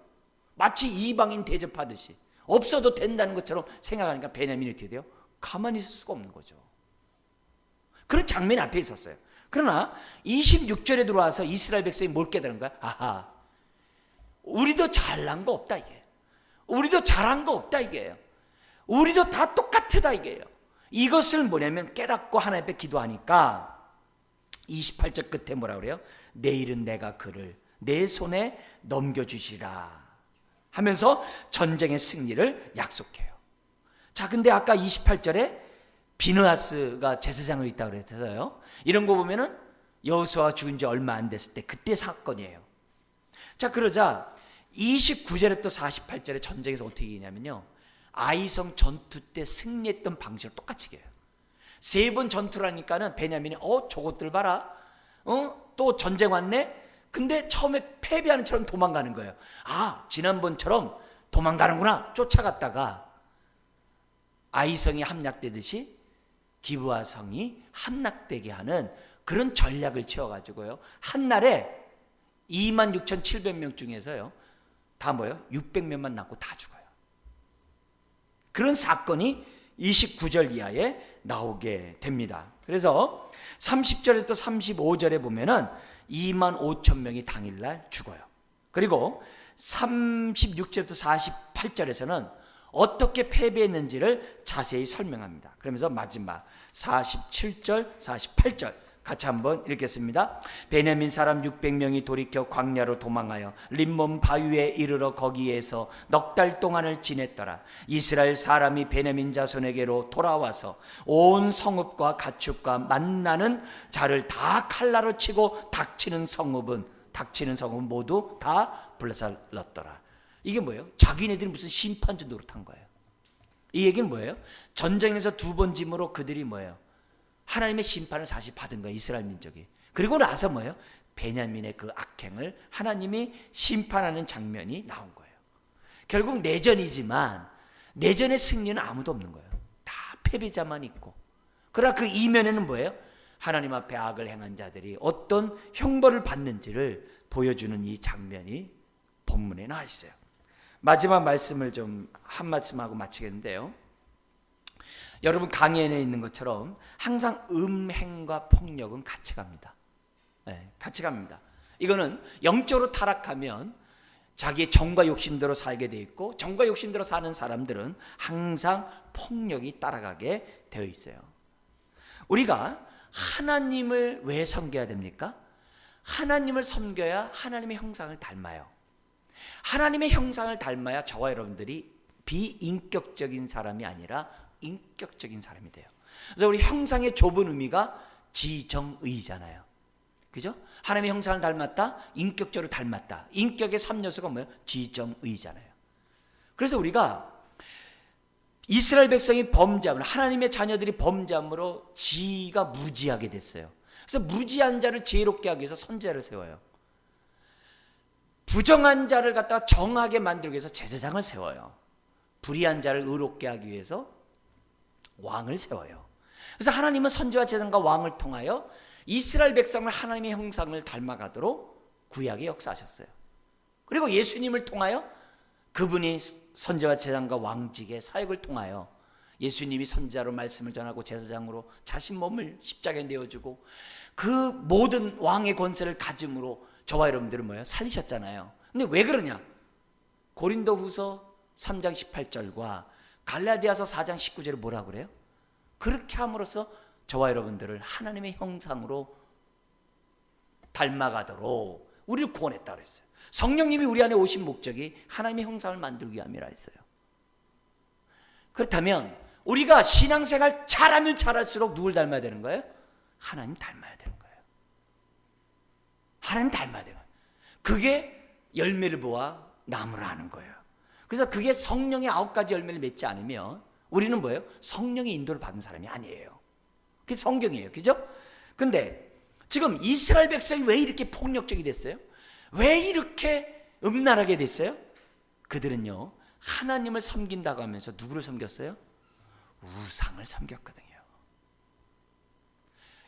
마치 이방인 대접하듯이 없어도 된다는 것처럼 생각하니까 베냐민이 어떻게 돼요? 가만히 있을 수가 없는 거죠. 그런 장면이 앞에 있었어요. 그러나 26절에 들어와서 이스라엘 백성이 뭘 깨달은 거야? 아하, 우리도 잘난 거 없다 이게. 우리도 잘한 거 없다 이게요. 우리도 다 똑같다 이게요. 이것을 뭐냐면 깨닫고 하나님 앞에 기도하니까 28절 끝에 뭐라 그래요? 내일은 내가 그를 내 손에 넘겨주시라 하면서 전쟁의 승리를 약속해요. 자, 근데 아까 28절에 비느하스가 제사장을 있다고 그랬어요. 이런 거 보면은 여호수아가 죽은 지 얼마 안 됐을 때 그때 사건이에요. 자, 그러자 29절부터 48절에 전쟁에서 어떻게 얘기냐면요, 아이성 전투 때 승리했던 방식을 똑같이 해요. 3번 전투를 하니까는 베냐민이 저것들 봐라, 또 전쟁 왔네. 근데 처음에 패배하는 처럼 도망가는 거예요. 아, 지난번처럼 도망가는구나. 쫓아갔다가 아이성이 함락되듯이 기브아 성이 함락되게 하는 그런 전략을 채워가지고요, 한날에 26,700명 중에서요 다 뭐예요? 600명만 남고 다 죽어요. 그런 사건이 29절 이하에 나오게 됩니다. 그래서 30절에 또 35절에 보면은 25,000명이 당일날 죽어요. 그리고 36절부터 48절에서는 어떻게 패배했는지를 자세히 설명합니다. 그러면서 마지막 47절, 48절 같이 한번 읽겠습니다. 베냐민 사람 600명이 돌이켜 광야로 도망하여 림몬 바위에 이르러 거기에서 넉 달 동안을 지냈더라. 이스라엘 사람이 베냐민 자손에게로 돌아와서 온 성읍과 가축과 만나는 자를 다 칼날로 치고 닥치는 성읍은 모두 다 불살랐더라. 이게 뭐예요? 자기네들이 무슨 심판주 노릇한 거예요. 이 얘기는 뭐예요? 전쟁에서 2번 짐으로 그들이 뭐예요? 하나님의 심판을 다시 받은 거예요, 이스라엘 민족이. 그리고 나서 뭐예요? 베냐민의 그 악행을 하나님이 심판하는 장면이 나온 거예요. 결국 내전이지만 내전의 승리는 아무도 없는 거예요. 다 패배자만 있고. 그러나 그 이면에는 뭐예요? 하나님 앞에 악을 행한 자들이 어떤 형벌을 받는지를 보여주는 이 장면이 본문에 나와 있어요. 마지막 말씀을 좀 한 말씀 하고 마치겠는데요, 여러분 강연에 있는 것처럼 항상 음행과 폭력은 같이 갑니다. 네, 같이 갑니다. 이거는 영적으로 타락하면 자기의 정과 욕심대로 살게 되어 있고, 정과 욕심대로 사는 사람들은 항상 폭력이 따라가게 되어 있어요. 우리가 하나님을 왜 섬겨야 됩니까? 하나님을 섬겨야 하나님의 형상을 닮아요. 하나님의 형상을 닮아야 저와 여러분들이 비인격적인 사람이 아니라 인격적인 사람이 돼요. 그래서 우리 형상의 좁은 의미가 지정의잖아요. 그죠? 하나님의 형상을 닮았다, 인격적으로 닮았다. 인격의 3요소가 뭐예요? 지정의잖아요. 그래서 우리가 이스라엘 백성이 범죄함으로, 하나님의 자녀들이 범죄함으로 지가 무지하게 됐어요. 그래서 무지한 자를 지혜롭게 하기 위해서 선지자를 세워요. 부정한 자를 갖다가 정하게 만들기 위해서 제사장을 세워요. 불의한 자를 의롭게 하기 위해서 왕을 세워요. 그래서 하나님은 선지와 제사장과 왕을 통하여 이스라엘 백성을 하나님의 형상을 닮아가도록 구약에 역사하셨어요. 그리고 예수님을 통하여 그분이 선지와 제사장과 왕직의 사역을 통하여 예수님이 선지자로 말씀을 전하고 제사장으로 자신 몸을 십자가에 내어주고 그 모든 왕의 권세를 가짐으로 저와 여러분들은 뭐예요? 살리셨잖아요. 근데 왜 그러냐? 고린도후서 3장 18절과 갈라디아서 4장 19절에 뭐라고 그래요? 그렇게 함으로써 저와 여러분들을 하나님의 형상으로 닮아가도록 우리를 구원했다고 했어요. 성령님이 우리 안에 오신 목적이 하나님의 형상을 만들기 위함이라 했어요. 그렇다면 우리가 신앙생활 잘하면 잘할수록 누굴 닮아야 되는 거예요? 하나님 닮아야 되는 거예요. 하나님 닮아야 되는 거예요. 그게 열매를 보아 나무를 하는 거예요. 그래서 그게 성령의 9가지 열매를 맺지 않으면 우리는 뭐예요? 성령의 인도를 받은 사람이 아니에요. 그게 성경이에요. 그죠? 근데 지금 이스라엘 백성이 왜 이렇게 폭력적이 됐어요? 왜 이렇게 음란하게 됐어요? 그들은요, 하나님을 섬긴다고 하면서 누구를 섬겼어요? 우상을 섬겼거든요.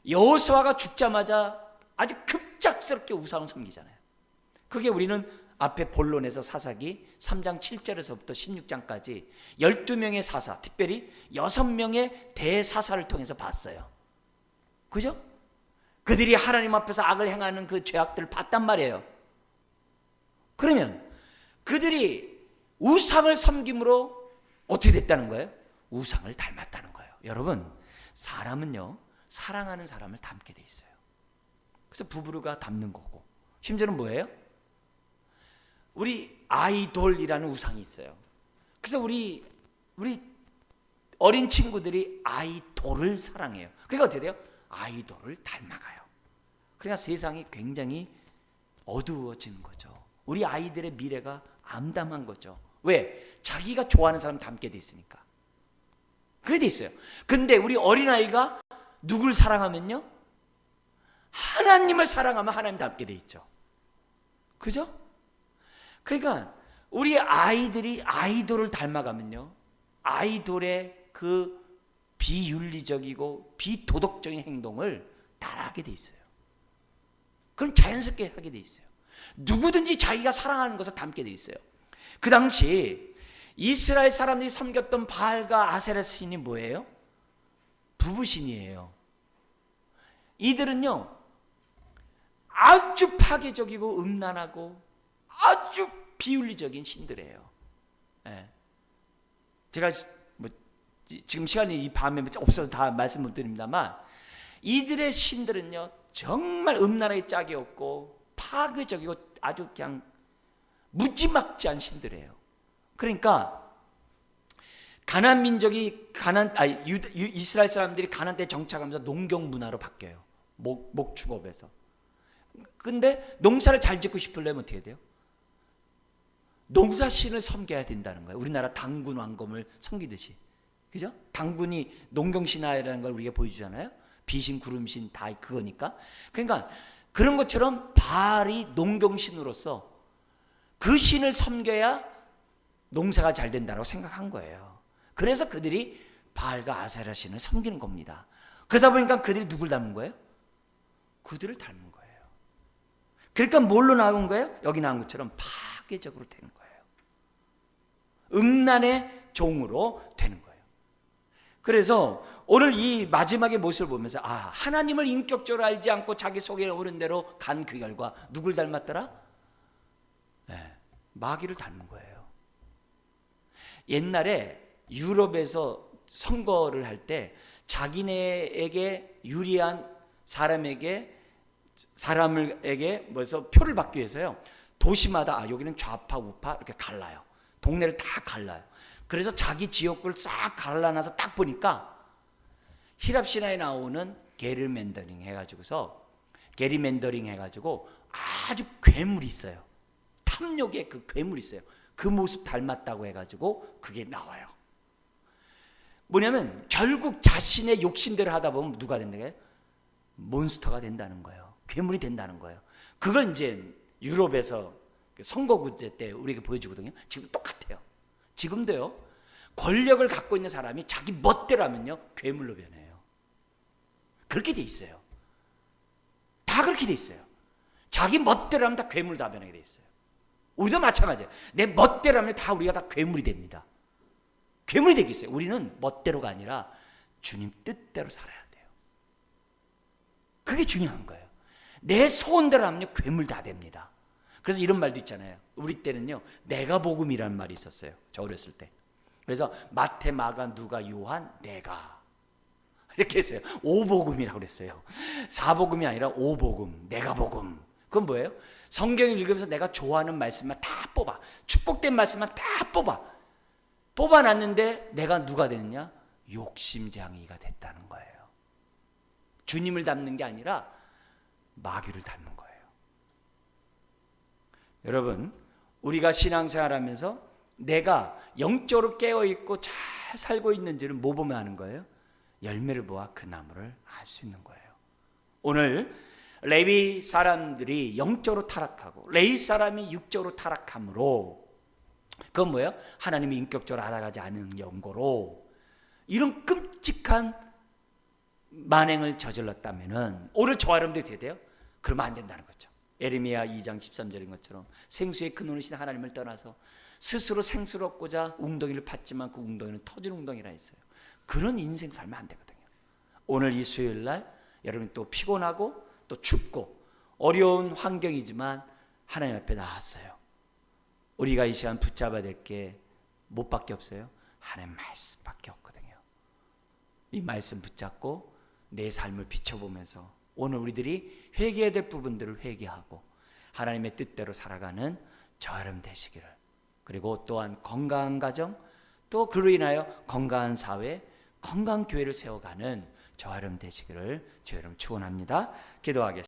여호수아가 죽자마자 아주 급작스럽게 우상을 섬기잖아요. 그게 우리는 앞에 본론에서 사사기 3장 7절에서부터 16장까지 12명의 사사, 특별히 6명의 대사사를 통해서 봤어요. 그죠? 그들이 하나님 앞에서 악을 행하는 그 죄악들을 봤단 말이에요. 그러면 그들이 우상을 섬김으로 어떻게 됐다는 거예요? 우상을 닮았다는 거예요. 여러분, 사람은요, 사랑하는 사람을 닮게 돼 있어요. 그래서 부부가 닮는 거고, 심지어는 뭐예요? 우리 아이돌이라는 우상이 있어요. 그래서 우리 어린 친구들이 아이돌을 사랑해요. 그러니까 어떻게 돼요? 아이돌을 닮아가요. 그러니까 세상이 굉장히 어두워지는 거죠. 우리 아이들의 미래가 암담한 거죠. 왜? 자기가 좋아하는 사람 닮게 돼 있으니까. 그게 돼 있어요. 근데 우리 어린아이가 누굴 사랑하면요, 하나님을 사랑하면 하나님 닮게 돼 있죠. 그죠? 그러니까 우리 아이들이 아이돌을 닮아가면요, 아이돌의 그 비윤리적이고 비도덕적인 행동을 따라하게 돼 있어요. 그럼 자연스럽게 하게 돼 있어요. 누구든지 자기가 사랑하는 것을 닮게 돼 있어요. 그 당시 이스라엘 사람들이 섬겼던 바알과 아세라 신이 뭐예요? 부부신이에요. 이들은요, 아주 파괴적이고 음란하고 아주 비윤리적인 신들이에요. 예. 제가 지금 시간이 이 밤에 없어서 다 말씀 못 드립니다만, 이들의 신들은요, 정말 음란하게 짝이 없고 파괴적이고 아주 그냥 무지막지한 신들이에요. 그러니까 가나안 민족이 이스라엘 사람들이 가나안 때 정착하면서 농경 문화로 바뀌어요. 목축업에서. 근데 농사를 잘 짓고 싶으려면 어떻게 돼요? 농사신을 섬겨야 된다는 거예요. 우리나라 당군 왕검을 섬기듯이. 그죠? 당군이 농경신화라는 걸 우리가 보여주잖아요. 비신, 구름신 다 그거니까. 그러니까 그런 것처럼 바알이 농경신으로서 그 신을 섬겨야 농사가 잘 된다고 생각한 거예요. 그래서 그들이 바알과 아세라 신을 섬기는 겁니다. 그러다 보니까 그들이 누굴 닮은 거예요? 그들을 닮은 거예요. 그러니까 뭘로 나온 거예요? 여기 나온 것처럼 파괴적으로 되는 거예요. 음란의 종으로 되는 거예요. 그래서 오늘 이 마지막의 모습을 보면서, 하나님을 인격적으로 알지 않고 자기 속에 오른 대로 간 그 결과 누굴 닮았더라? 네, 마귀를 닮은 거예요. 옛날에 유럽에서 선거를 할 때 자기네에게 유리한 사람에게 뭐서 표를 받기 위해서요, 도시마다 여기는 좌파 우파 이렇게 갈라요. 동네를 다 갈라요. 그래서 자기 지역구를 싹 갈라놔서 딱 보니까 히랍 신화에 나오는 게리맨더링 해가지고 아주 괴물이 있어요. 탐욕의 그 괴물이 있어요. 그 모습 닮았다고 해가지고 그게 나와요. 뭐냐면 결국 자신의 욕심대로 하다 보면 누가 된다는 거예요? 몬스터가 된다는 거예요. 괴물이 된다는 거예요. 그걸 이제 유럽에서 선거구제 때 우리에게 보여주거든요. 지금 똑같아요. 지금도요, 권력을 갖고 있는 사람이 자기 멋대로 하면요, 괴물로 변해요. 그렇게 돼 있어요. 다 그렇게 돼 있어요. 자기 멋대로 하면 다 괴물 다 변하게 돼 있어요. 우리도 마찬가지예요. 내 멋대로 하면 다 우리가 다 괴물이 됩니다. 괴물이 되겠어요. 우리는 멋대로가 아니라 주님 뜻대로 살아야 돼요. 그게 중요한 거예요. 내 소원대로 하면 괴물 다 됩니다. 그래서 이런 말도 있잖아요. 우리 때는요, 내가 복음이라는 말이 있었어요. 저 어렸을 때. 그래서 마태, 마가, 누가, 요한, 내가 이렇게 했어요. 오복음이라고 그랬어요. 사복음이 아니라 오복음, 내가 복음. 그건 뭐예요? 성경을 읽으면서 내가 좋아하는 말씀만 다 뽑아, 축복된 말씀만 다 뽑아놨는데 내가 누가 됐느냐? 욕심쟁이가 됐다는 거예요. 주님을 닮는 게 아니라 마귀를 닮은 거예요. 여러분, 우리가 신앙생활하면서 내가 영적으로 깨어있고 잘 살고 있는지를 뭐 보면 아는 거예요? 열매를 보아 그 나무를 알 수 있는 거예요. 오늘 레위 사람들이 영적으로 타락하고 레위 사람이 육적으로 타락함으로, 그건 뭐예요? 하나님이 인격적으로 알아가지 않은 연고로 이런 끔찍한 만행을 저질렀다면은 오늘 저와 여러분들이 어떻게 돼요? 그러면 안 된다는 거죠. 에레미야 2장 13절인 것처럼 생수의 근원이신 하나님을 떠나서 스스로 생수를 얻고자 웅덩이를 팠지만 그 웅덩이는 터진 웅덩이라 했어요. 그런 인생 살면 안 되거든요. 오늘 이 수요일 날 여러분이 또 피곤하고 또 춥고 어려운 환경이지만 하나님 앞에 나왔어요. 우리가 이 시간 붙잡아야 될 게 뭐밖에 없어요? 하나님 말씀밖에 없거든요. 이 말씀 붙잡고 내 삶을 비춰보면서 오늘 우리들이 회개해야 될 부분들을 회개하고 하나님의 뜻대로 살아가는 저 여러분 되시기를, 그리고 또한 건강한 가정, 또 그로 인하여 건강한 사회, 건강한 교회를 세워가는 저 여러분 되시기를 주 여러분 축원합니다. 기도하겠습니다.